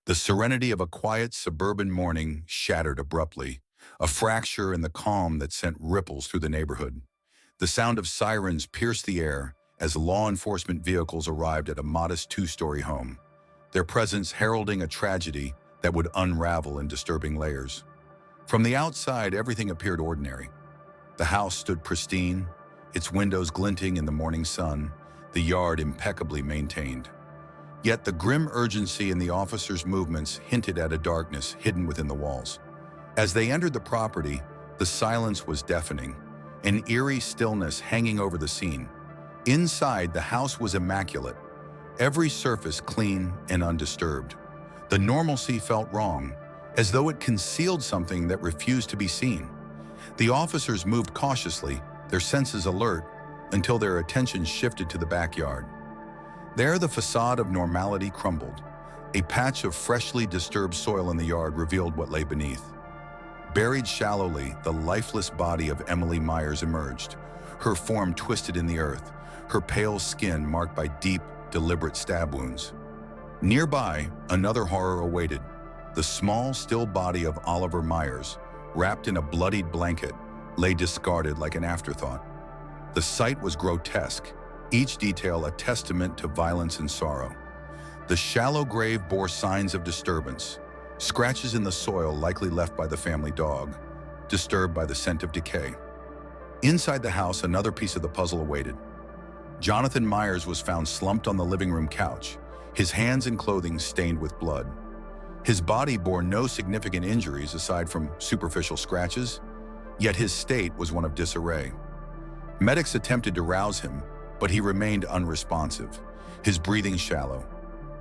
The serenity of a quiet suburban morning shattered abruptly, a fracture in the calm that sent ripples through the neighborhood. The sound of sirens pierced the air as law enforcement vehicles arrived at a modest two-story home, their presence heralding a tragedy that would unravel in disturbing layers. From the outside, everything appeared ordinary. The house stood pristine, its windows glinting in the morning sun, the yard impeccably maintained. Yet the grim urgency in the officers' movements hinted at a darkness hidden within the walls. As they entered the property, the silence was deafening, an eerie stillness hanging over the scene. Inside, the house was immaculate, every surface clean and undisturbed. The normalcy felt wrong, as though it concealed something that refused to be seen. The officers moved cautiously, their senses alert, until their attention shifted to the backyard. There, the facade of normality crumbled. A patch of freshly disturbed soil in the yard revealed what lay beneath. Buried shallowly, the lifeless body of Emily Myers emerged, her form twisted in the earth, her pale skin marked by deep, deliberate stab wounds. Nearby, another horror awaited. The small, still body of Oliver Myers, wrapped in a bloodied blanket, lay discarded like an afterthought. The sight was grotesque, each detail a testament to violence and sorrow. The shallow grave bore signs of disturbance, scratches in the soil likely left by the family dog, disturbed by the scent of decay. Inside the house, another piece of the puzzle awaited. Jonathan Myers was found slumped on the living room couch, his hands and clothing stained with blood. His body bore no significant injuries aside from superficial scratches, yet his state was one of disarray. Medics attempted to rouse him, but he remained unresponsive, his breathing shallow.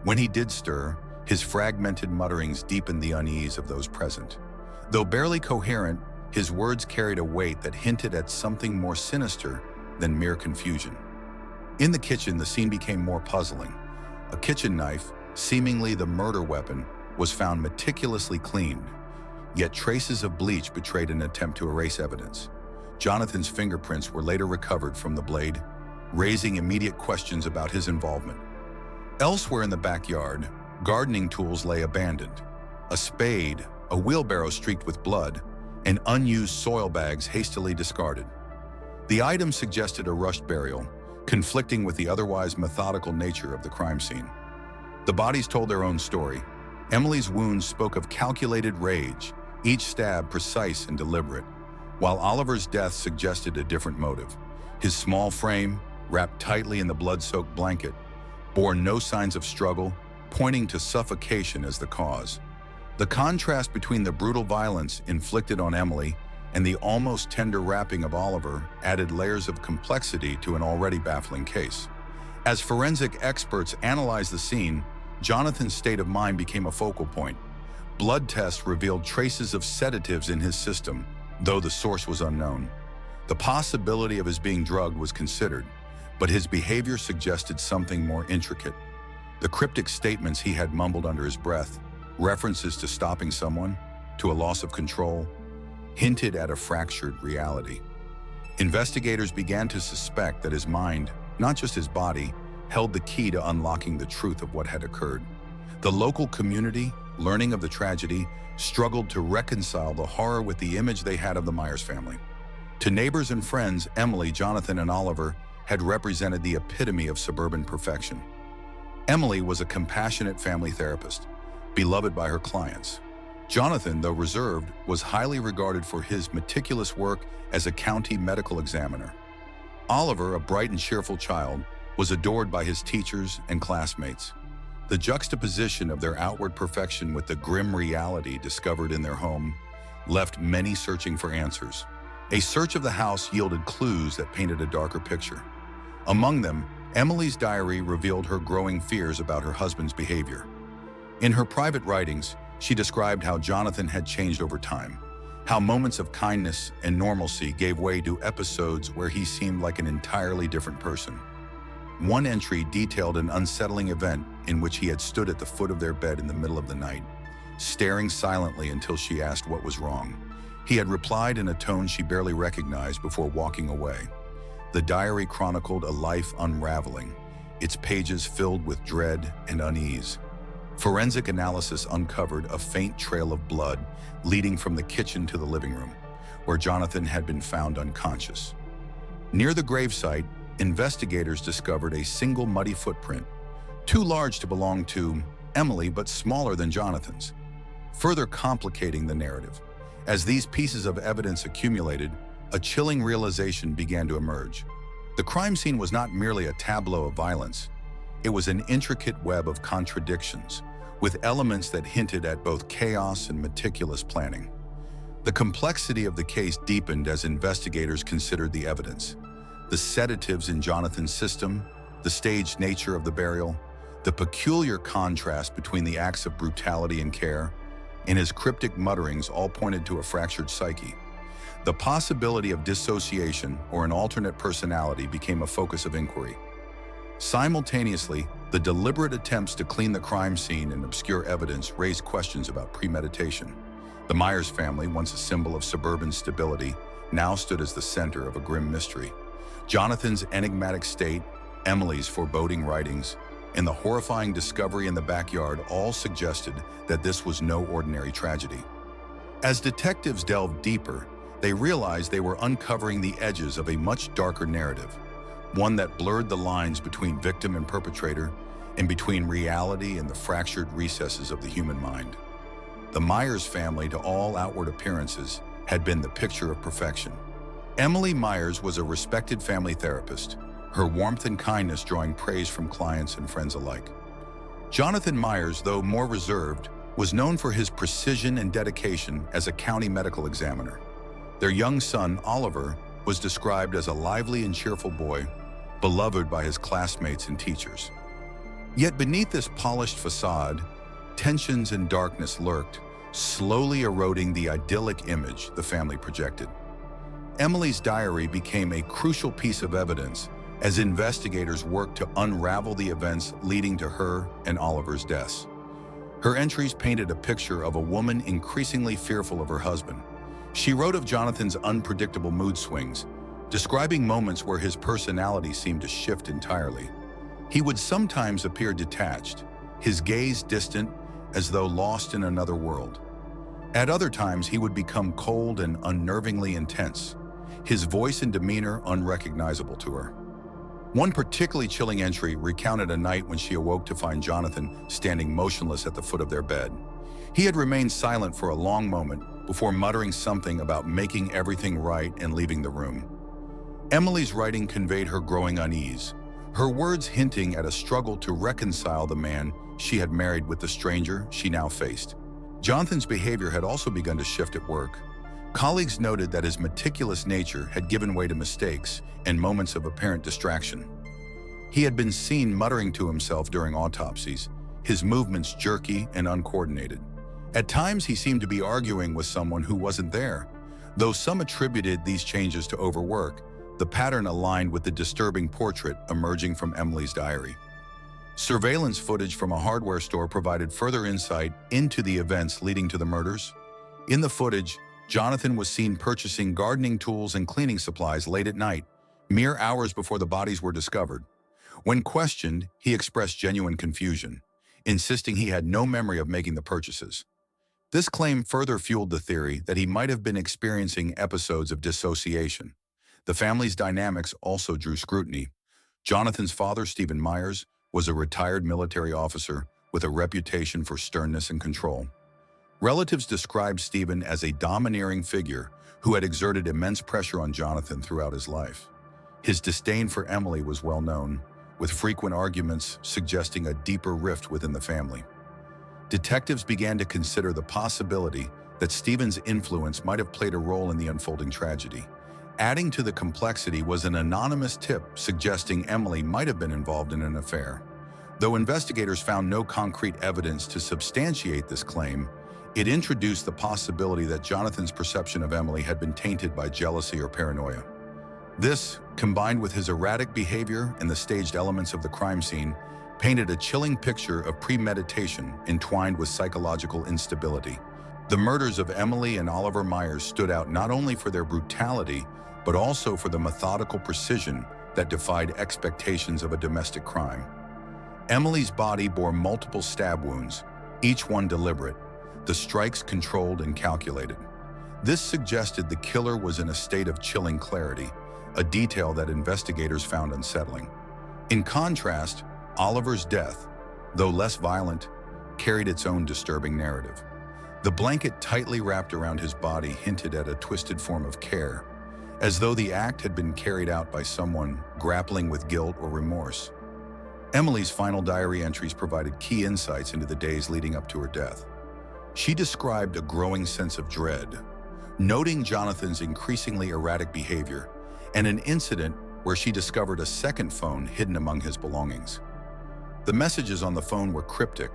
When he did stir, his fragmented mutterings deepened the unease of those present. Though barely coherent, his words carried a weight that hinted at something more sinister than mere confusion. In the kitchen, the scene became more puzzling. A kitchen knife, seemingly the murder weapon, was found meticulously cleaned, yet traces of bleach betrayed an attempt to erase evidence. Jonathan's fingerprints were later recovered from the blade, raising immediate questions about his involvement. Elsewhere in the backyard, gardening tools lay abandoned. A spade, a wheelbarrow streaked with blood, and unused soil bags hastily discarded. The items suggested a rushed burial, conflicting with the otherwise methodical nature of the crime scene. The bodies told their own story. Emily's wounds spoke of calculated rage, each stab precise and deliberate, while Oliver's death suggested a different motive. His small frame, wrapped tightly in the blood-soaked blanket, bore no signs of struggle, pointing to suffocation as the cause. The contrast between the brutal violence inflicted on Emily and the almost tender wrapping of Oliver added layers of complexity to an already baffling case. As forensic experts analyzed the scene, Jonathan's state of mind became a focal point. Blood tests revealed traces of sedatives in his system, though the source was unknown. The possibility of his being drugged was considered, but his behavior suggested something more intricate. The cryptic statements he had mumbled under his breath, references to stopping someone, to a loss of control, hinted at a fractured reality. Investigators began to suspect that his mind, not just his body, held the key to unlocking the truth of what had occurred. The local community, learning of the tragedy, struggled to reconcile the horror with the image they had of the Myers family. To neighbors and friends, Emily, Jonathan, and Oliver had represented the epitome of suburban perfection. Emily was a compassionate family therapist, beloved by her clients. Jonathan, though reserved, was highly regarded for his meticulous work as a county medical examiner. Oliver, a bright and cheerful child, was adored by his teachers and classmates. The juxtaposition of their outward perfection with the grim reality discovered in their home left many searching for answers. A search of the house yielded clues that painted a darker picture. Among them, Emily's diary revealed her growing fears about her husband's behavior. In her private writings, she described how Jonathan had changed over time, how moments of kindness and normalcy gave way to episodes where he seemed like an entirely different person. One entry detailed an unsettling event in which he had stood at the foot of their bed in the middle of the night, staring silently until she asked what was wrong. He had replied in a tone she barely recognized before walking away. The diary chronicled a life unraveling, its pages filled with dread and unease. Forensic analysis uncovered a faint trail of blood leading from the kitchen to the living room, where Jonathan had been found unconscious. Near the gravesite, investigators discovered a single muddy footprint, too large to belong to Emily but smaller than Jonathan's, further complicating the narrative. As these pieces of evidence accumulated, a chilling realization began to emerge. The crime scene was not merely a tableau of violence. It was an intricate web of contradictions, with elements that hinted at both chaos and meticulous planning. The complexity of the case deepened as investigators considered the evidence. The sedatives in Jonathan's system, the staged nature of the burial, the peculiar contrast between the acts of brutality and care, and his cryptic mutterings all pointed to a fractured psyche. The possibility of dissociation or an alternate personality became a focus of inquiry. Simultaneously, the deliberate attempts to clean the crime scene and obscure evidence raised questions about premeditation. The Myers family, once a symbol of suburban stability, now stood as the center of a grim mystery. Jonathan's enigmatic state, Emily's foreboding writings, and the horrifying discovery in the backyard all suggested that this was no ordinary tragedy. As detectives delved deeper, they realized they were uncovering the edges of a much darker narrative, one that blurred the lines between victim and perpetrator, and between reality and the fractured recesses of the human mind. The Myers family, to all outward appearances, had been the picture of perfection. Emily Myers was a respected family therapist, her warmth and kindness drawing praise from clients and friends alike. Jonathan Myers, though more reserved, was known for his precision and dedication as a county medical examiner. Their young son, Oliver, was described as a lively and cheerful boy, beloved by his classmates and teachers. Yet beneath this polished facade, tensions and darkness lurked, slowly eroding the idyllic image the family projected. Emily's diary became a crucial piece of evidence as investigators worked to unravel the events leading to her and Oliver's deaths. Her entries painted a picture of a woman increasingly fearful of her husband. She wrote of Jonathan's unpredictable mood swings, describing moments where his personality seemed to shift entirely. He would sometimes appear detached, his gaze distant, as though lost in another world. At other times, he would become cold and unnervingly intense, his voice and demeanor unrecognizable to her. One particularly chilling entry recounted a night when she awoke to find Jonathan standing motionless at the foot of their bed. He had remained silent for a long moment before muttering something about making everything right and leaving the room. Emily's writing conveyed her growing unease, her words hinting at a struggle to reconcile the man she had married with the stranger she now faced. Jonathan's behavior had also begun to shift at work. Colleagues noted that his meticulous nature had given way to mistakes and moments of apparent distraction. He had been seen muttering to himself during autopsies, his movements jerky and uncoordinated. At times, he seemed to be arguing with someone who wasn't there. Though some attributed these changes to overwork, the pattern aligned with the disturbing portrait emerging from Emily's diary. Surveillance footage from a hardware store provided further insight into the events leading to the murders. In the footage, Jonathan was seen purchasing gardening tools and cleaning supplies late at night, mere hours before the bodies were discovered. When questioned, he expressed genuine confusion, insisting he had no memory of making the purchases. This claim further fueled the theory that he might have been experiencing episodes of dissociation. The family's dynamics also drew scrutiny. Jonathan's father, Stephen Myers, was a retired military officer with a reputation for sternness and control. Relatives described Stephen as a domineering figure who had exerted immense pressure on Jonathan throughout his life. His disdain for Emily was well known, with frequent arguments suggesting a deeper rift within the family. Detectives began to consider the possibility that Stephen's influence might have played a role in the unfolding tragedy. Adding to the complexity was an anonymous tip suggesting Emily might have been involved in an affair. Though investigators found no concrete evidence to substantiate this claim, it introduced the possibility that Jonathan's perception of Emily had been tainted by jealousy or paranoia. This, combined with his erratic behavior and the staged elements of the crime scene, painted a chilling picture of premeditation entwined with psychological instability. The murders of Emily and Oliver Myers stood out not only for their brutality, but also for the methodical precision that defied expectations of a domestic crime. Emily's body bore multiple stab wounds, each one deliberate, the strikes controlled and calculated. This suggested the killer was in a state of chilling clarity, a detail that investigators found unsettling. In contrast, Oliver's death, though less violent, carried its own disturbing narrative. The blanket tightly wrapped around his body hinted at a twisted form of care, as though the act had been carried out by someone grappling with guilt or remorse. Emily's final diary entries provided key insights into the days leading up to her death. She described a growing sense of dread, noting Jonathan's increasingly erratic behavior and an incident where she discovered a second phone hidden among his belongings. The messages on the phone were cryptic,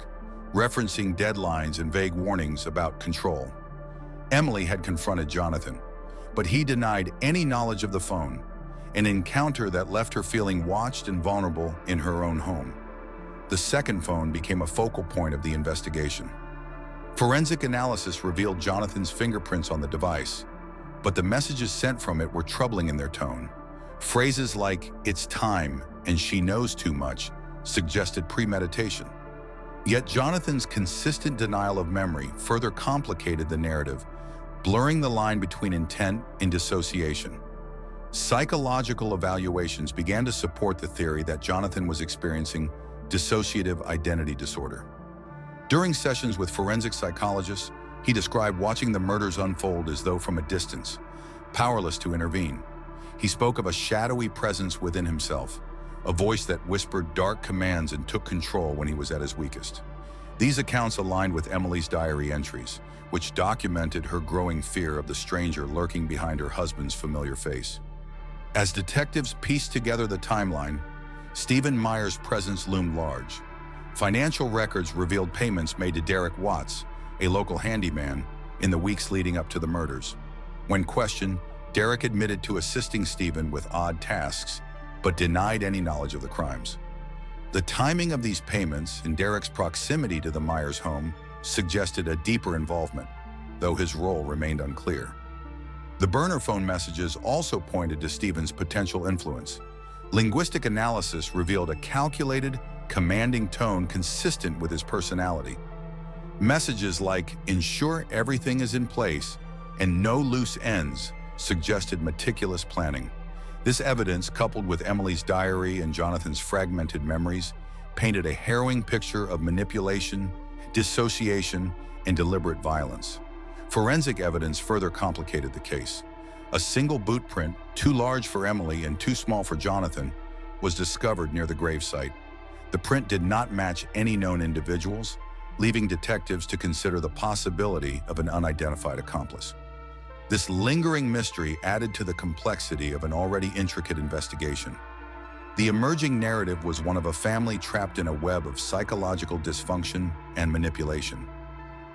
referencing deadlines and vague warnings about control. Emily had confronted Jonathan, but he denied any knowledge of the phone, an encounter that left her feeling watched and vulnerable in her own home. The second phone became a focal point of the investigation. Forensic analysis revealed Jonathan's fingerprints on the device, but the messages sent from it were troubling in their tone. Phrases like, "It's time," and "She knows too much," suggested premeditation. Yet Jonathan's consistent denial of memory further complicated the narrative, blurring the line between intent and dissociation. Psychological evaluations began to support the theory that Jonathan was experiencing dissociative identity disorder. During sessions with forensic psychologists, he described watching the murders unfold as though from a distance, powerless to intervene. He spoke of a shadowy presence within himself, a voice that whispered dark commands and took control when he was at his weakest. These accounts aligned with Emily's diary entries, which documented her growing fear of the stranger lurking behind her husband's familiar face. As detectives pieced together the timeline, Stephen Meyer's presence loomed large. Financial records revealed payments made to Derek Watts, a local handyman, in the weeks leading up to the murders. When questioned, Derek admitted to assisting Stephen with odd tasks, but denied any knowledge of the crimes. The timing of these payments and Derek's proximity to the Myers home suggested a deeper involvement, though his role remained unclear. The burner phone messages also pointed to Stephen's potential influence. Linguistic analysis revealed a calculated, commanding tone consistent with his personality. Messages like, "Ensure everything is in place," and "No loose ends," suggested meticulous planning. This evidence, coupled with Emily's diary and Jonathan's fragmented memories, painted a harrowing picture of manipulation, dissociation, and deliberate violence. Forensic evidence further complicated the case. A single boot print, too large for Emily and too small for Jonathan, was discovered near the gravesite. The print did not match any known individuals, leaving detectives to consider the possibility of an unidentified accomplice. This lingering mystery added to the complexity of an already intricate investigation. The emerging narrative was one of a family trapped in a web of psychological dysfunction and manipulation.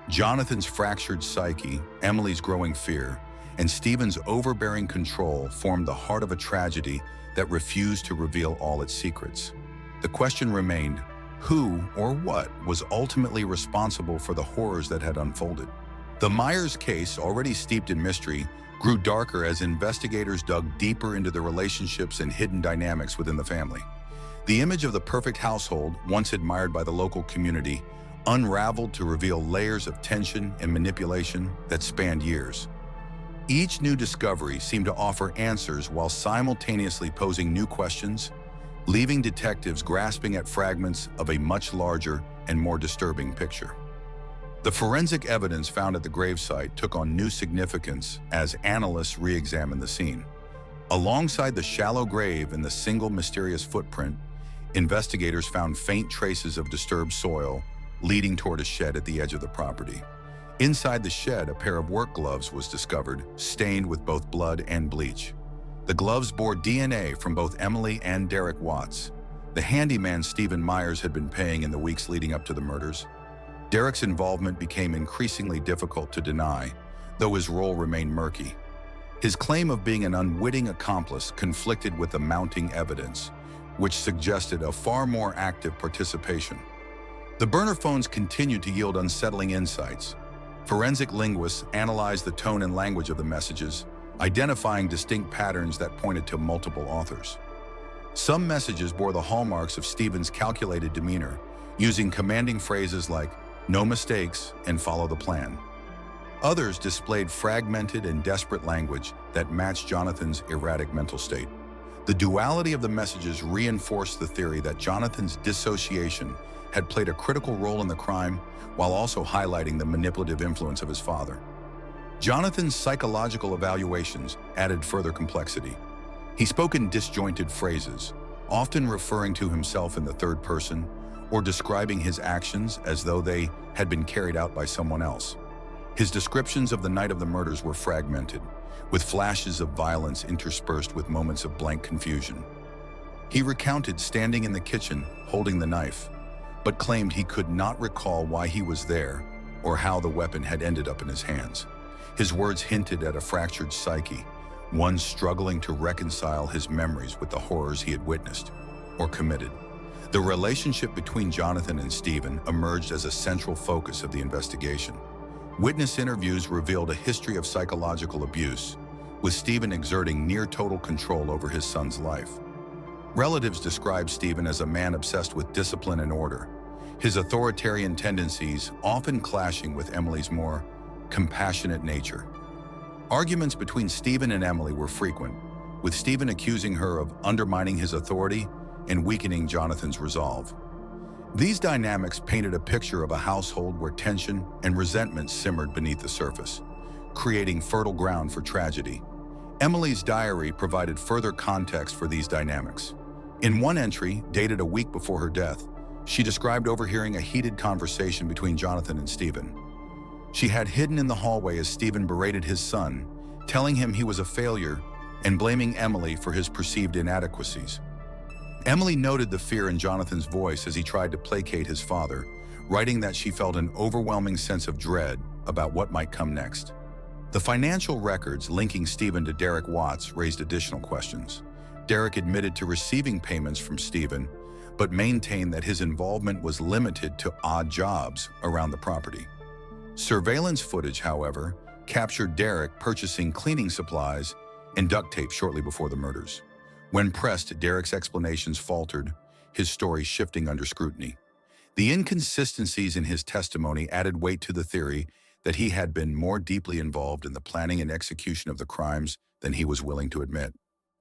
Jonathan's fractured psyche, Emily's growing fear, and Stephen's overbearing control formed the heart of a tragedy that refused to reveal all its secrets. The question remained, who or what was ultimately responsible for the horrors that had unfolded? The Myers case, already steeped in mystery, grew darker as investigators dug deeper into the relationships and hidden dynamics within the family. The image of the perfect household, once admired by the local community, unraveled to reveal layers of tension and manipulation that spanned years. Each new discovery seemed to offer answers while simultaneously posing new questions, leaving detectives grasping at fragments of a much larger and more disturbing picture. The forensic evidence found at the gravesite took on new significance as analysts re-examined the scene. Alongside the shallow grave and the single mysterious footprint, investigators found faint traces of disturbed soil leading toward a shed at the edge of the property. Inside the shed, a pair of work gloves was discovered, stained with both blood and bleach. The gloves bore DNA from both Emily and Derek Watts, the handyman Stephen Myers had been paying in the weeks leading up to the murders. Derek's involvement became increasingly difficult to deny, though his role remained murky. His claim of being an unwitting accomplice conflicted with the mounting evidence, which suggested a far more active participation. The burner phones continued to yield unsettling insights. Forensic linguists analyzed the tone and language of the messages, identifying distinct patterns that pointed to multiple authors. Some messages bore the hallmarks of Stephen's calculated demeanor, using commanding phrases like, no mistakes, and follow the plan. Others displayed fragmented and desperate language that matched Jonathan's erratic mental state. The duality of the messages reinforced the theory that Jonathan's dissociation had played a critical role in the crime, while also highlighting the manipulative influence of his father. Jonathan's psychological evaluations added further complexity. He spoke in disjointed phrases, often referring to himself in the third person or describing his actions as though they had been carried out by someone else. His descriptions of the night of the murders were fragmented, with flashes of violence interspersed with moments of blank confusion. He recounted standing in the kitchen holding the knife, but claimed he could not recall why he was there or how the weapon had ended up in his hands. His words hinted at a fractured psyche, one struggling to reconcile his memories with the horrors he had witnessed or committed. The relationship between Jonathan and Stephen emerged as a central focus of the investigation. Witness interviews revealed a history of psychological abuse, with Stephen exerting near-total control over his son's life. Relatives described Stephen as a man obsessed with discipline and order, his authoritarian tendencies often clashing with Emily's more compassionate nature. Arguments between Stephen and Emily were frequent, with Stephen accusing her of undermining his authority and weakening Jonathan's resolve. These dynamics painted a picture of a household where tension and resentment simmered beneath the surface, creating fertile ground for tragedy. Emily's diary provided further context for these dynamics. In one entry, dated a week before her death, she described overhearing a heated conversation between Jonathan and Stephen. She had hidden in the hallway as Stephen berated his son, telling him he was a failure and blaming Emily for his perceived inadequacies. Emily noted the fear in Jonathan's voice as he tried to placate his father, writing that she felt an overwhelming sense of dread about what might come next. The financial records linking Stephen to Derek Watts raised additional questions. Derek admitted to receiving payments from Stephen, but maintained that his involvement was limited to odd jobs around the property. Surveillance footage, however, captured Derek purchasing cleaning supplies and duct tape shortly before the murders. When pressed, Derek's explanations faltered, his story shifting under scrutiny. The inconsistencies in his testimony added weight to the theory that he had been more deeply involved in the planning and execution of the crimes than he was willing to admit.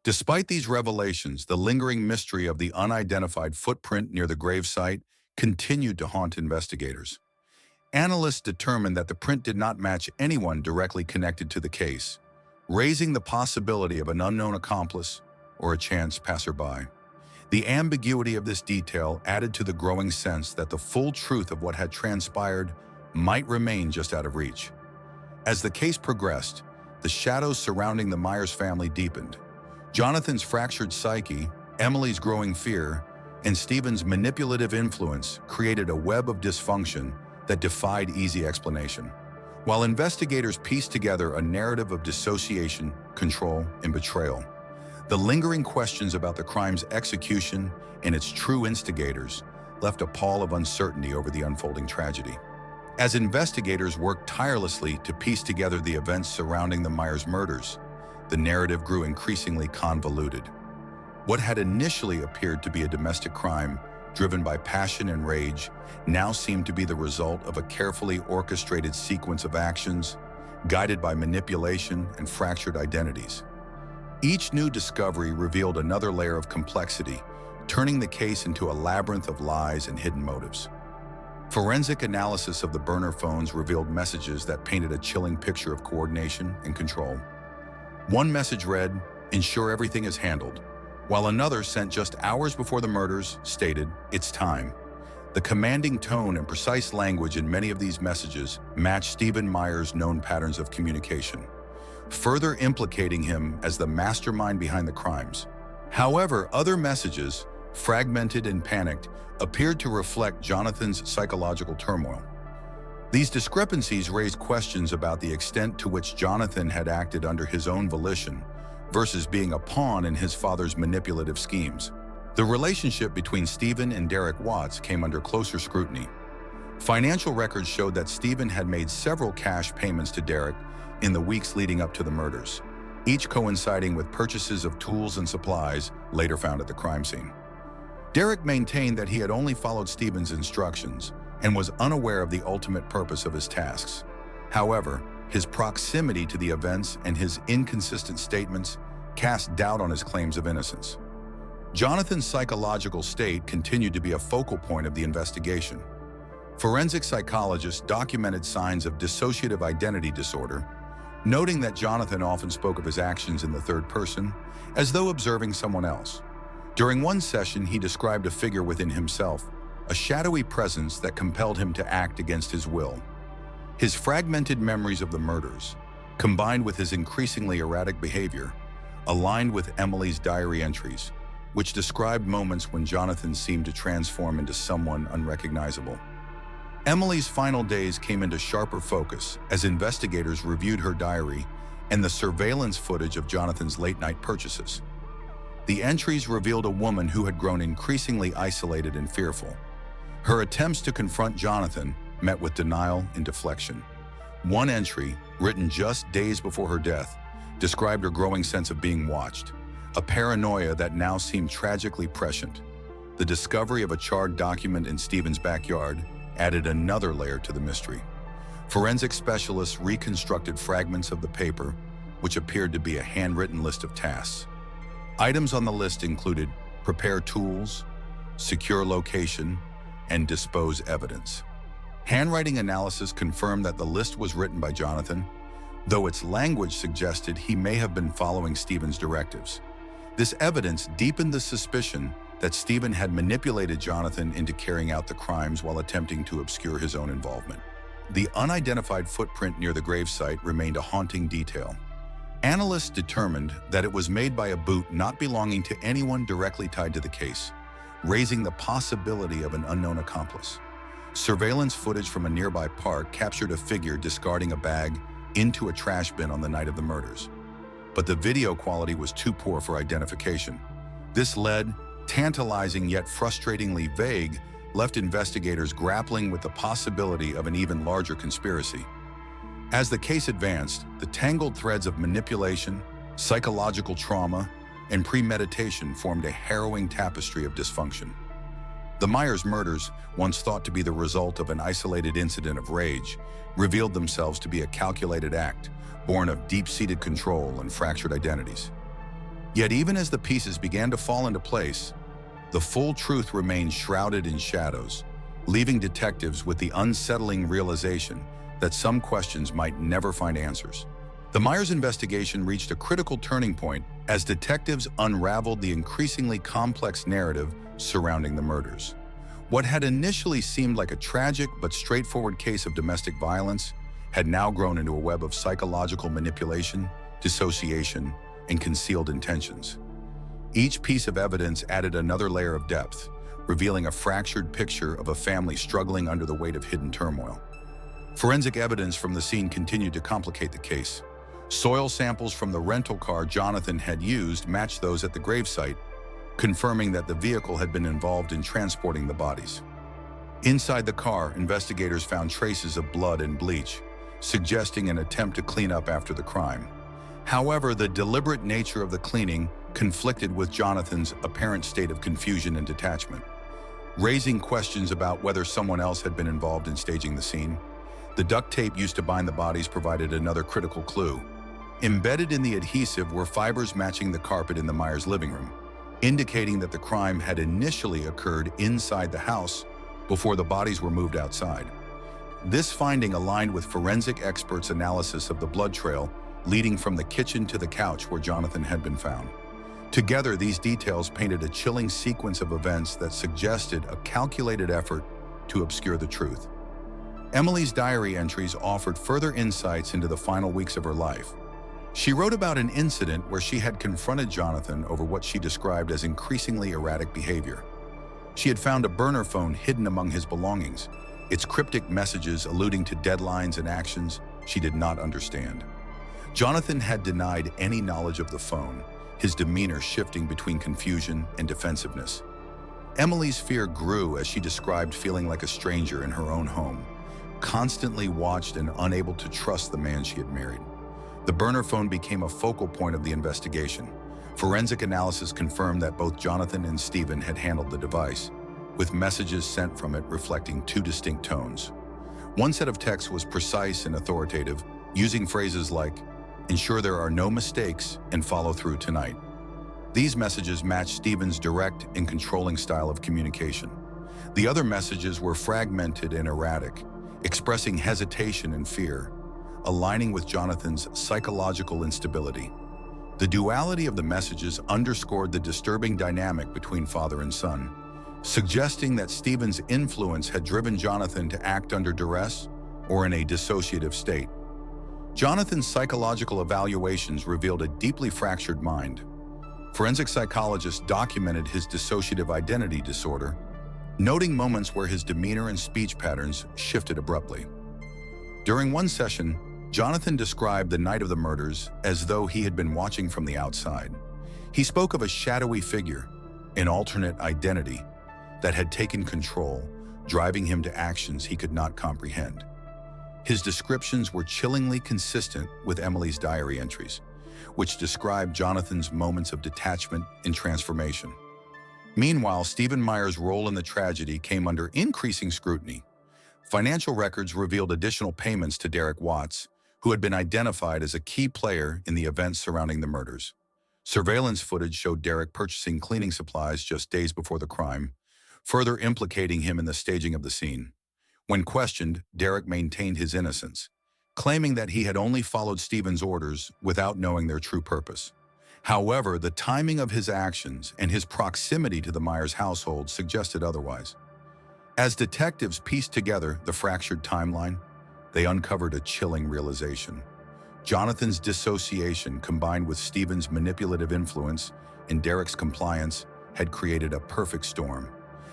Despite these revelations, the lingering mystery of the unidentified footprint near the gravesite continued to haunt investigators. Analysts determined that the print did not match anyone directly connected to the case, raising the possibility of an unknown accomplice or a chance passerby. The ambiguity of this detail added to the growing sense that the full truth of what had transpired might remain just out of reach. As the case progressed, the shadows surrounding the Myers family deepened. Jonathan's fractured psyche, Emily's growing fear, and Stephen's manipulative influence created a web of dysfunction that defied easy explanation. While investigators pieced together a narrative of dissociation, control, and betrayal, the lingering questions about the crime's execution and its true instigators left a pall of uncertainty over the unfolding tragedy. As investigators worked tirelessly to piece together the events surrounding the Myers murders, the narrative grew increasingly convoluted. What had initially appeared to be a domestic crime driven by passion and rage now seemed to be the result of a carefully orchestrated sequence of actions guided by manipulation and fractured identities. Each new discovery revealed another layer of complexity, turning the case into a labyrinth of lies and hidden motives. Forensic analysis of the burner phones revealed messages that painted a chilling picture of coordination and control. One message read, "Ensure everything is handled," while another, sent just hours before the murders, stated, "It's time." The commanding tone and precise language in many of these messages matched Stephen Myers' known patterns of communication, further implicating him as the mastermind behind the crimes. However, other messages, fragmented and panicked, appeared to reflect Jonathan's psychological turmoil. These discrepancies raised questions about the extent to which Jonathan had acted under his own volition versus being a pawn in his father's manipulative schemes. The relationship between Stephen and Derek Watts came under closer scrutiny. Financial records showed that Stephen had made several cash payments to Derek in the weeks leading up to the murders, each coinciding with purchases of tools and supplies later found at the crime scene. Derek maintained that he had only followed Stephen's instructions, and was unaware of the ultimate purpose of his tasks. However, his proximity to the events and his inconsistent statements cast doubt on his claims of innocence. Jonathan's psychological state continued to be a focal point of the investigation. Forensic psychologists documented signs of dissociative identity disorder, noting that Jonathan often spoke of his actions in the third person, as though observing someone else. During one session, he described a figure within himself, a shadowy presence that compelled him to act against his will. His fragmented memories of the murders, combined with his increasingly erratic behavior, aligned with Emily's diary entries, which described moments when Jonathan seemed to transform into someone unrecognizable. Emily's final days came into sharper focus as investigators reviewed her diary and the surveillance footage of Jonathan's late-night purchases. The entries revealed a woman who had grown increasingly isolated and fearful. Her attempts to confront Jonathan met with denial and deflection. One entry, written just days before her death, described her growing sense of being watched, a paranoia that now seemed tragically prescient. The discovery of a charred document in Stephen's backyard added another layer to the mystery. Forensic specialists reconstructed fragments of the paper, which appeared to be a handwritten list of tasks. Items on the list included prepare tools, secure location, and dispose evidence. Handwriting analysis confirmed that the list was written by Jonathan, though its language suggested he may have been following Stephen's directives. This evidence deepened the suspicion that Stephen had manipulated Jonathan into carrying out the crimes while attempting to obscure his own involvement. The unidentified footprint near the gravesite remained a haunting detail. Analysts determined that it was made by a boot not belonging to anyone directly tied to the case, raising the possibility of an unknown accomplice. Surveillance footage from a nearby park captured a figure discarding a bag into a trash bin on the night of the murders. But the video quality was too poor for identification. This lead, tantalizing yet frustratingly vague, left investigators grappling with the possibility of an even larger conspiracy. As the case advanced, the tangled threads of manipulation, psychological trauma, and premeditation formed a harrowing tapestry of dysfunction. The Myers murders, once thought to be the result of an isolated incident of rage, revealed themselves to be a calculated act, born of deep-seated control and fractured identities. Yet even as the pieces began to fall into place, the full truth remained shrouded in shadows, leaving detectives with the unsettling realization that some questions might never find answers. The Myers investigation reached a critical turning point as detectives unraveled the increasingly complex narrative surrounding the murders. What had initially seemed like a tragic but straightforward case of domestic violence had now grown into a web of psychological manipulation, dissociation, and concealed intentions. Each piece of evidence added another layer of depth, revealing a fractured picture of a family struggling under the weight of hidden turmoil. Forensic evidence from the scene continued to complicate the case. Soil samples from the rental car Jonathan had used matched those at the gravesite, confirming that the vehicle had been involved in transporting the bodies. Inside the car, investigators found traces of blood and bleach, suggesting an attempt to clean up after the crime. However, the deliberate nature of the cleaning conflicted with Jonathan's apparent state of confusion and detachment, raising questions about whether someone else had been involved in staging the scene. The duct tape used to bind the bodies provided another critical clue. Embedded in the adhesive were fibers matching the carpet in the Myers living room, indicating that the crime had initially occurred inside the house before the bodies were moved outside. This finding aligned with forensic experts' analysis of the blood trail leading from the kitchen to the couch where Jonathan had been found. Together, these details painted a chilling sequence of events that suggested a calculated effort to obscure the truth. Emily's diary entries offered further insights into the final weeks of her life. She wrote about an incident where she had confronted Jonathan over what she described as increasingly erratic behavior. She had found a burner phone hidden among his belongings, its cryptic messages alluding to deadlines and actions she did not understand. Jonathan had denied any knowledge of the phone, his demeanor shifting between confusion and defensiveness. Emily's fear grew as she described feeling like a stranger in her own home, constantly watched and unable to trust the man she had married. The burner phone became a focal point of the investigation. Forensic analysis confirmed that both Jonathan and Stephen had handled the device, with messages sent from it reflecting two distinct tones. One set of text was precise and authoritative, using phrases like, "Ensure there are no mistakes and follow through tonight." These messages matched Stephen's direct and controlling style of communication. The other messages were fragmented and erratic, expressing hesitation and fear, aligning with Jonathan's psychological instability. The duality of the messages underscored the disturbing dynamic between father and son, suggesting that Stephen's influence had driven Jonathan to act under duress or in a dissociative state. Jonathan's psychological evaluations revealed a deeply fractured mind. Forensic psychologists documented his dissociative identity disorder, noting moments where his demeanor and speech patterns shifted abruptly. During one session, Jonathan described the night of the murders as though he had been watching from the outside. He spoke of a shadowy figure, an alternate identity, that had taken control, driving him to actions he could not comprehend. His descriptions were chillingly consistent with Emily's diary entries, which described Jonathan's moments of detachment and transformation. Meanwhile, Stephen Meyer's role in the tragedy came under increasing scrutiny. Financial records revealed additional payments to Derek Watts, who had been identified as a key player in the events surrounding the murders. Surveillance footage showed Derek purchasing cleaning supplies just days before the crime, further implicating him in the staging of the scene. When questioned, Derek maintained his innocence, claiming that he had only followed Stephen's orders without knowing their true purpose. However, the timing of his actions and his proximity to the Myers household suggested otherwise. As detectives pieced together the fractured timeline, they uncovered a chilling realization. Jonathan's dissociation, combined with Stephen's manipulative influence and Derek's compliance, had created a perfect storm.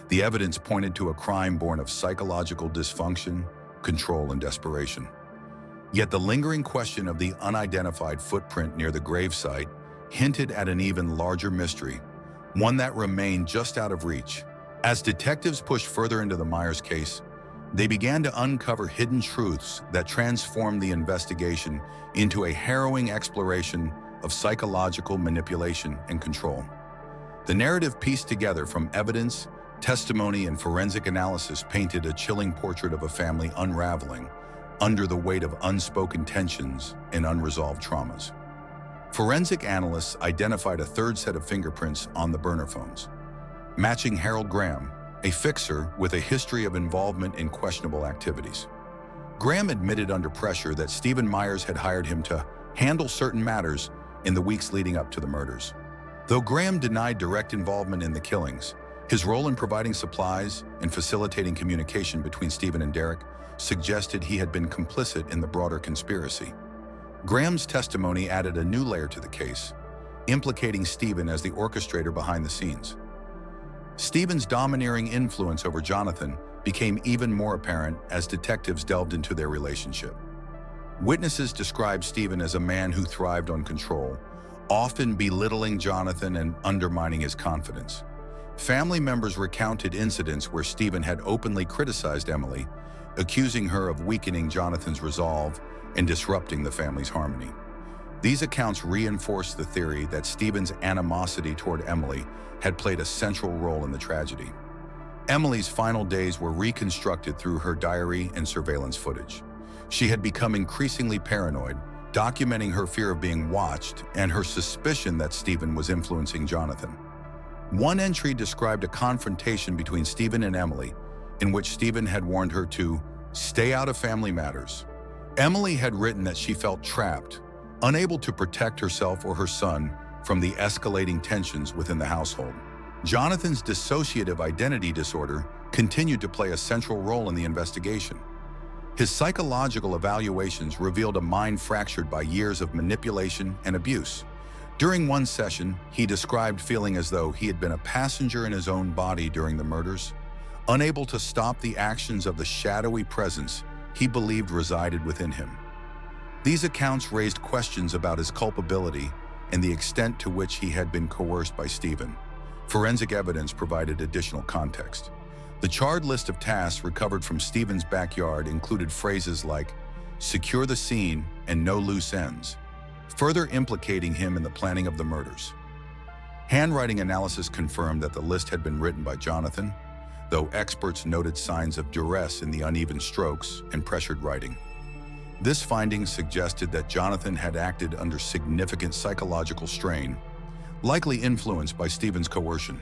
The evidence pointed to a crime born of psychological dysfunction, control, and desperation. Yet the lingering question of the unidentified footprint near the gravesite hinted at an even larger mystery, one that remained just out of reach. As detectives pushed further into the Myers case, they began to uncover hidden truths that transformed the investigation into a harrowing exploration of psychological manipulation and control. The narrative pieced together from evidence, testimony, and forensic analysis painted a chilling portrait of a family unraveling under the weight of unspoken tensions and unresolved traumas. Forensic analysts identified a third set of fingerprints on the burner phones, matching Harold Graham, a fixer with a history of involvement in questionable activities. Graham admitted under pressure that Stephen Myers had hired him to handle certain matters in the weeks leading up to the murders. Though Graham denied direct involvement in the killings, his role in providing supplies and facilitating communication between Stephen and Derek suggested he had been complicit in the broader conspiracy. Graham's testimony added a new layer to the case, implicating Stephen as the orchestrator behind the scenes. Stephen's domineering influence over Jonathan became even more apparent as detectives delved into their relationship. Witnesses described Stephen as a man who thrived on control, often belittling Jonathan and undermining his confidence. Family members recounted incidents where Stephen had openly criticized Emily, accusing her of weakening Jonathan's resolve and disrupting the family's harmony. These accounts reinforced the theory that Stephen's animosity toward Emily had played a central role in the tragedy. Emily's final days were reconstructed through her diary and surveillance footage. She had become increasingly paranoid, documenting her fear of being watched and her suspicion that Stephen was influencing Jonathan. One entry described a confrontation between Stephen and Emily, in which Stephen had warned her to stay out of family matters. Emily had written that she felt trapped, unable to protect herself or her son from the escalating tensions within the household. Jonathan's dissociative identity disorder continued to play a central role in the investigation. His psychological evaluations revealed a mind fractured by years of manipulation and abuse. During one session, he described feeling as though he had been a passenger in his own body during the murders, unable to stop the actions of the shadowy presence he believed resided within him. These accounts raised questions about his culpability and the extent to which he had been coerced by Stephen. Forensic evidence provided additional context. The charred list of tasks recovered from Stephen's backyard included phrases like, "secure the scene and no loose ends," further implicating him in the planning of the murders. Handwriting analysis confirmed that the list had been written by Jonathan. though experts noted signs of duress in the uneven strokes and pressured writing. This finding suggested that Jonathan had acted under significant psychological strain, likely influenced by Stephen's coercion.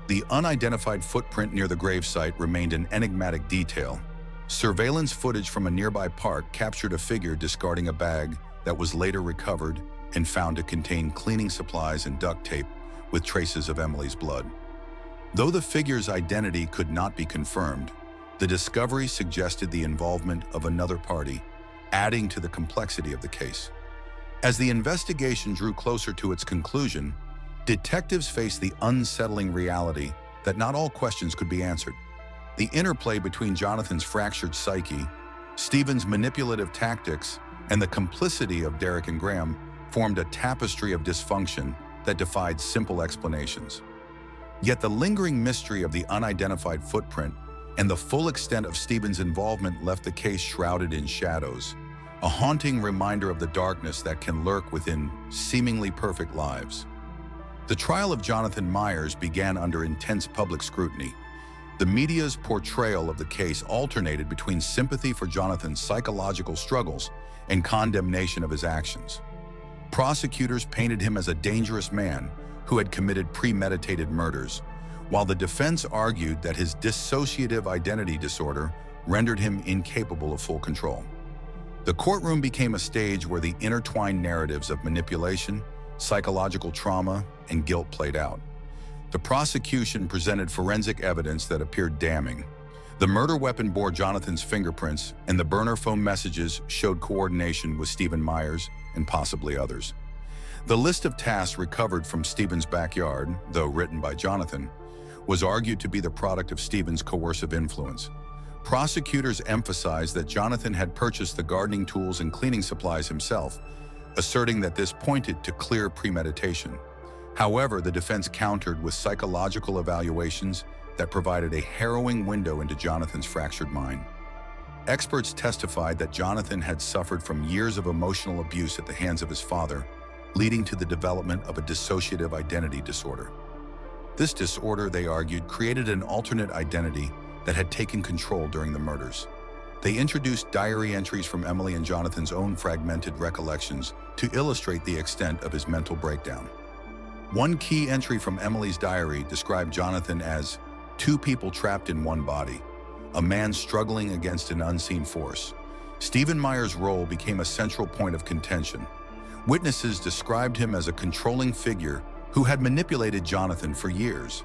The unidentified footprint near the gravesite remained an enigmatic detail. Surveillance footage from a nearby park captured a figure discarding a bag that was later recovered and found to contain cleaning supplies and duct tape with traces of Emily's blood. Though the figure's identity could not be confirmed, the discovery suggested the involvement of another party, adding to the complexity of the case. As the investigation drew closer to its conclusion, detectives faced the unsettling reality that not all questions could be answered. The interplay between Jonathan's fractured psyche, Stephen's manipulative tactics, and the complicity of Derek and Graham formed a tapestry of dysfunction that defied simple explanations. Yet the lingering mystery of the unidentified footprint and the full extent of Stephen's involvement left the case shrouded in shadows, a haunting reminder of the darkness that can lurk within seemingly perfect lives. The trial of Jonathan Myers began under intense public scrutiny. The media's portrayal of the case alternated between sympathy for Jonathan's psychological struggles and condemnation of his actions. Prosecutors painted him as a dangerous man who had committed premeditated murders, while the defense argued that his dissociative identity disorder rendered him incapable of full control. The courtroom became a stage where the intertwined narratives of manipulation, psychological trauma, and guilt played out. The prosecution presented forensic evidence that appeared damning. The murder weapon bore Jonathan's fingerprints, and the burner phone messages showed coordination with Stephen Myers and possibly others. The list of tasks recovered from Stephen's backyard, though written by Jonathan, was argued to be the product of Stephen's coercive influence. Prosecutors emphasized that Jonathan had purchased the gardening tools and cleaning supplies himself, asserting that this pointed to clear premeditation. However, the defense countered with psychological evaluations that provided a harrowing window into Jonathan's fractured mind. Experts testified that Jonathan had suffered from years of emotional abuse at the hands of his father, leading to the development of a dissociative identity disorder. This disorder, they argued, created an alternate identity that had taken control during the murders. They introduced diary entries from Emily and Jonathan's own fragmented recollections to illustrate the extent of his mental breakdown. One key entry from Emily's diary described Jonathan as two people trapped in one body, a man struggling against an unseen force. Stephen Myers' role became a central point of contention. Witnesses described him as a controlling figure who had manipulated Jonathan for years.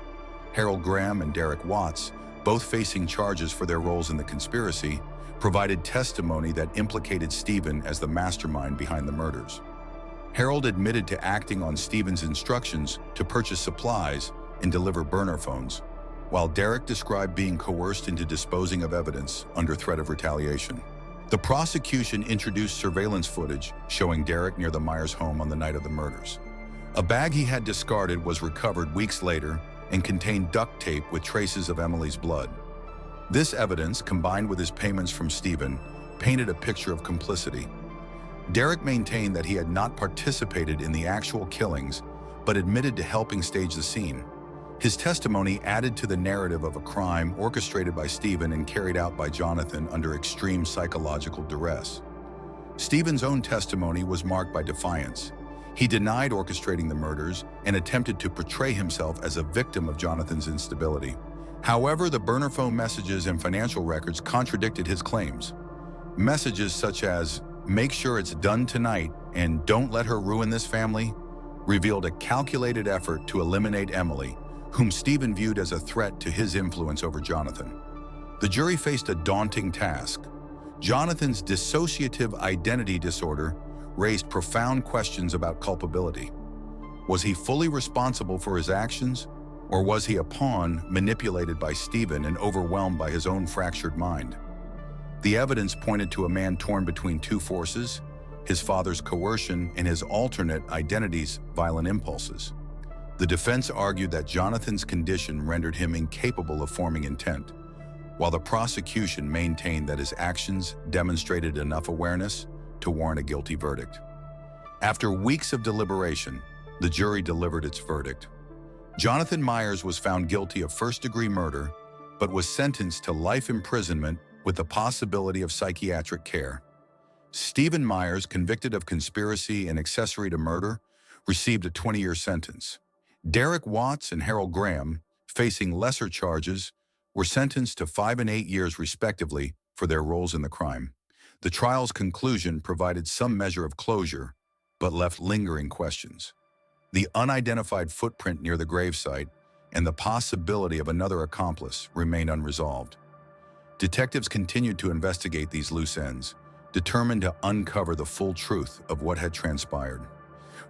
Harold Graham and Derek Watts, both facing charges for their roles in the conspiracy, provided testimony that implicated Stephen as the mastermind behind the murders. Harold admitted to acting on Stephen's instructions to purchase supplies and deliver burner phones, while Derek described being coerced into disposing of evidence under threat of retaliation. The prosecution introduced surveillance footage showing Derek near the Myers home on the night of the murders. A bag he had discarded was recovered weeks later and contained duct tape with traces of Emily's blood. This evidence, combined with his payments from Stephen, painted a picture of complicity. Derek maintained that he had not participated in the actual killings, but admitted to helping stage the scene. His testimony added to the narrative of a crime orchestrated by Stephen and carried out by Jonathan under extreme psychological duress. Stephen's own testimony was marked by defiance. He denied orchestrating the murders and attempted to portray himself as a victim of Jonathan's instability. However, the burner phone messages and financial records contradicted his claims. Messages such as, "Make sure it's done tonight and don't let her ruin this family," revealed a calculated effort to eliminate Emily, whom Stephen viewed as a threat to his influence over Jonathan. The jury faced a daunting task. Jonathan's dissociative identity disorder raised profound questions about culpability. Was he fully responsible for his actions, or was he a pawn manipulated by Stephen and overwhelmed by his own fractured mind? The evidence pointed to a man torn between two forces, his father's coercion and his alternate identity's violent impulses. The defense argued that Jonathan's condition rendered him incapable of forming intent, while the prosecution maintained that his actions demonstrated enough awareness to warrant a guilty verdict. After weeks of deliberation, the jury delivered its verdict. Jonathan Myers was found guilty of first-degree murder, but was sentenced to life imprisonment with the possibility of psychiatric care. Stephen Myers, convicted of conspiracy and accessory to murder, received a 20-year sentence. Derek Watts and Harold Graham, facing lesser charges, were sentenced to 5 and 8 years respectively for their roles in the crime. The trial's conclusion provided some measure of closure, but left lingering questions. The unidentified footprint near the gravesite and the possibility of another accomplice remained unresolved. Detectives continued to investigate these loose ends, determined to uncover the full truth of what had transpired.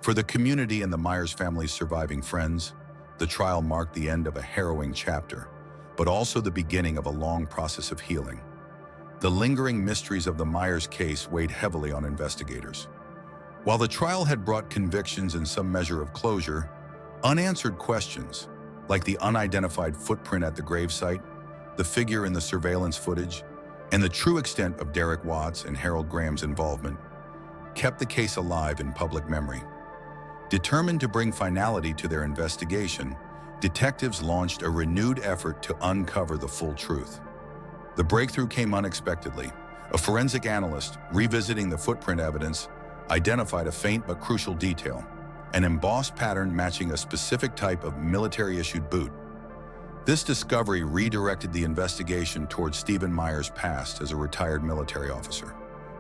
For the community and the Myers family's surviving friends, the trial marked the end of a harrowing chapter, but also the beginning of a long process of healing. The lingering mysteries of the Myers case weighed heavily on investigators. While the trial had brought convictions and some measure of closure, unanswered questions, like the unidentified footprint at the gravesite, the figure in the surveillance footage, and the true extent of Derek Watts and Harold Graham's involvement, kept the case alive in public memory. Determined to bring finality to their investigation, detectives launched a renewed effort to uncover the full truth. The breakthrough came unexpectedly. A forensic analyst, revisiting the footprint evidence, identified a faint but crucial detail, an embossed pattern matching a specific type of military-issued boot. This discovery redirected the investigation towards Stephen Myers' past as a retired military officer.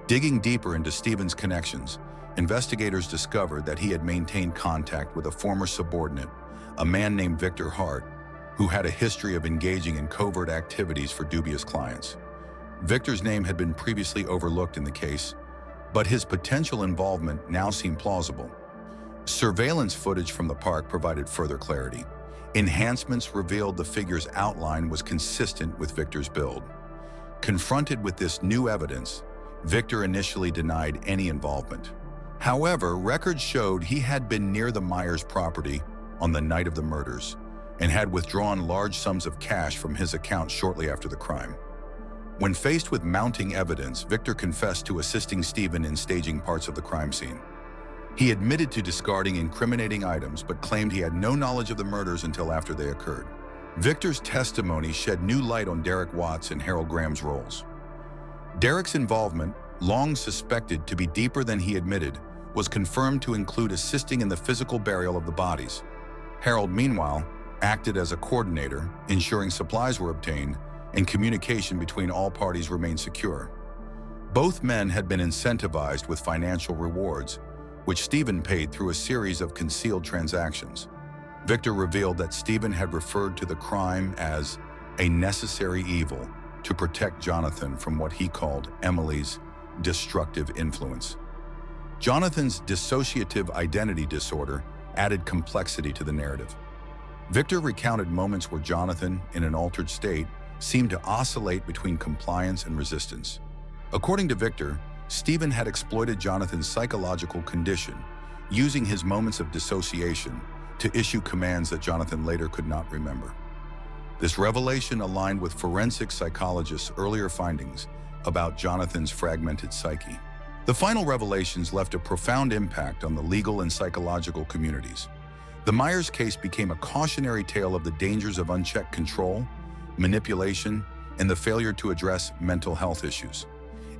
Digging deeper into Stephen's connections, investigators discovered that he had maintained contact with a former subordinate, a man named Victor Hart, who had a history of engaging in covert activities for dubious clients. Victor's name had been previously overlooked in the case, but his potential involvement now seemed plausible. Surveillance footage from the park provided further clarity. Enhancements revealed the figure's outline was consistent with Victor's build. Confronted with this new evidence, Victor initially denied any involvement. However, records showed he had been near the Myers property on the night of the murders and had withdrawn large sums of cash from his account shortly after the crime. When faced with mounting evidence, Victor confessed to assisting Stephen in staging parts of the crime scene. He admitted to discarding incriminating items but claimed he had no knowledge of the murders until after they occurred. Victor's testimony shed new light on Derek Watts and Harold Graham's roles. Derek's involvement, long suspected to be deeper than he admitted, was confirmed to include assisting in the physical burial of the bodies. Harold, meanwhile, acted as a coordinator, ensuring supplies were obtained and communication between all parties remained secure. Both men had been incentivized with financial rewards, which Stephen paid through a series of concealed transactions. Victor revealed that Stephen had referred to the crime as a necessary evil to protect Jonathan from what he called Emily's destructive influence. Jonathan's dissociative identity disorder added complexity to the narrative. Victor recounted moments where Jonathan, in an altered state, seemed to oscillate between compliance and resistance. According to Victor, Stephen had exploited Jonathan's psychological condition, using his moments of dissociation to issue commands that Jonathan later could not remember. This revelation aligned with forensic psychologists' earlier findings about Jonathan's fragmented psyche. The final revelations left a profound impact on the legal and psychological communities. The Myers case became a cautionary tale of the dangers of unchecked control, manipulation, and the failure to address mental health issues.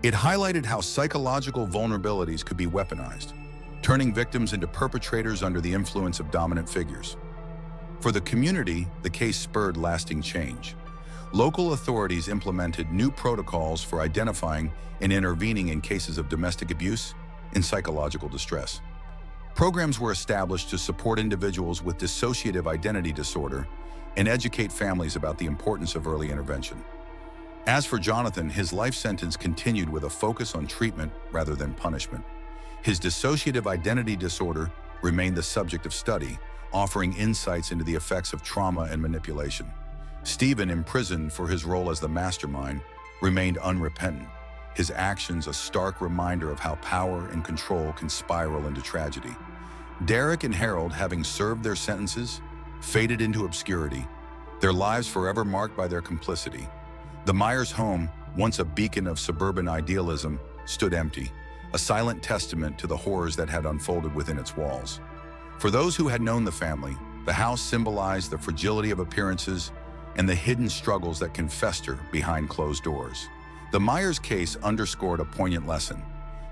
It highlighted how psychological vulnerabilities could be weaponized, turning victims into perpetrators under the influence of dominant figures. For the community, the case spurred lasting change. Local authorities implemented new protocols for identifying and intervening in cases of domestic abuse and psychological distress. Programs were established to support individuals with dissociative identity disorder and educate families about the importance of early intervention. As for Jonathan, his life sentence continued with a focus on treatment rather than punishment. His dissociative identity disorder remained the subject of study, offering insights into the effects of trauma and manipulation. Stephen, imprisoned for his role as the mastermind, remained unrepentant, his actions a stark reminder of how power and control can spiral into tragedy. Derek and Harold, having served their sentences, faded into obscurity, their lives forever marked by their complicity. The Myers home, once a beacon of suburban idealism, stood empty, a silent testament to the horrors that had unfolded within its walls. For those who had known the family, the house symbolized the fragility of appearances and the hidden struggles that can fester behind closed doors. The Myers case underscored a poignant lesson: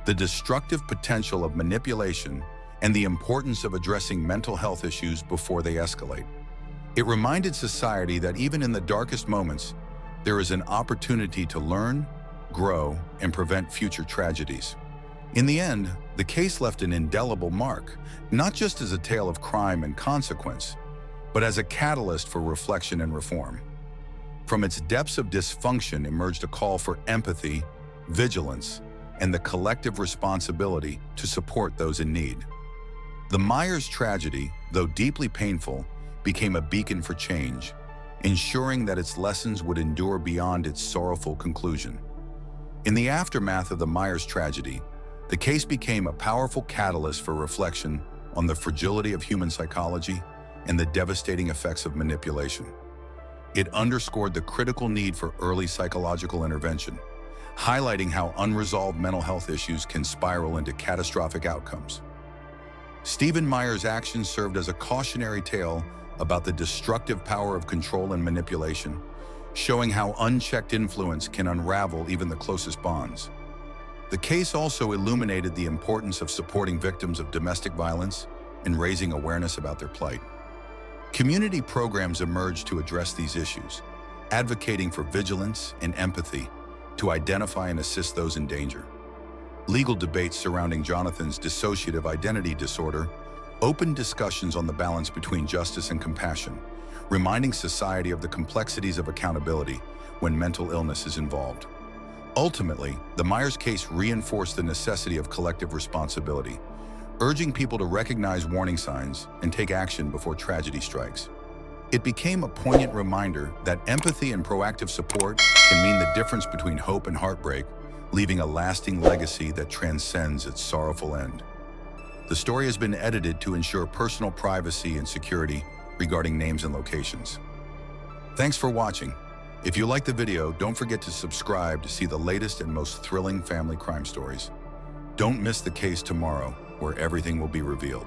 the destructive potential of manipulation and the importance of addressing mental health issues before they escalate. It reminded society that even in the darkest moments, there is an opportunity to learn, grow, and prevent future tragedies. In the end, the case left an indelible mark, not just as a tale of crime and consequence, but as a catalyst for reflection and reform. From its depths of dysfunction emerged a call for empathy, vigilance, and the collective responsibility to support those in need. The Myers tragedy, though deeply painful, became a beacon for change, ensuring that its lessons would endure beyond its sorrowful conclusion. In the aftermath of the Myers tragedy, the case became a powerful catalyst for reflection on the fragility of human psychology and the devastating effects of manipulation. It underscored the critical need for early psychological intervention, highlighting how unresolved mental health issues can spiral into catastrophic outcomes. Stephen Myers' actions served as a cautionary tale about the destructive power of control and manipulation, showing how unchecked influence can unravel even the closest bonds. The case also illuminated the importance of supporting victims of domestic violence and raising awareness about their plight. Community programs emerged to address these issues, advocating for vigilance and empathy to identify and assist those in danger. Legal debates surrounding Jonathan's dissociative identity disorder opened discussions on the balance between justice and compassion, reminding society of the complexities of accountability when mental illness is involved. Ultimately, the Myers case reinforced the necessity of collective responsibility, urging people to recognize warning signs and take action before tragedy strikes. It became a poignant reminder that empathy and proactive support can mean the difference between hope and heartbreak, leaving a lasting legacy that transcends its sorrowful end. The story has been edited to ensure personal privacy and security regarding names and locations. Thanks for watching. If you liked the video, don't forget to subscribe to see the latest and most thrilling family crime stories. Don't miss the case tomorrow, where everything will be revealed.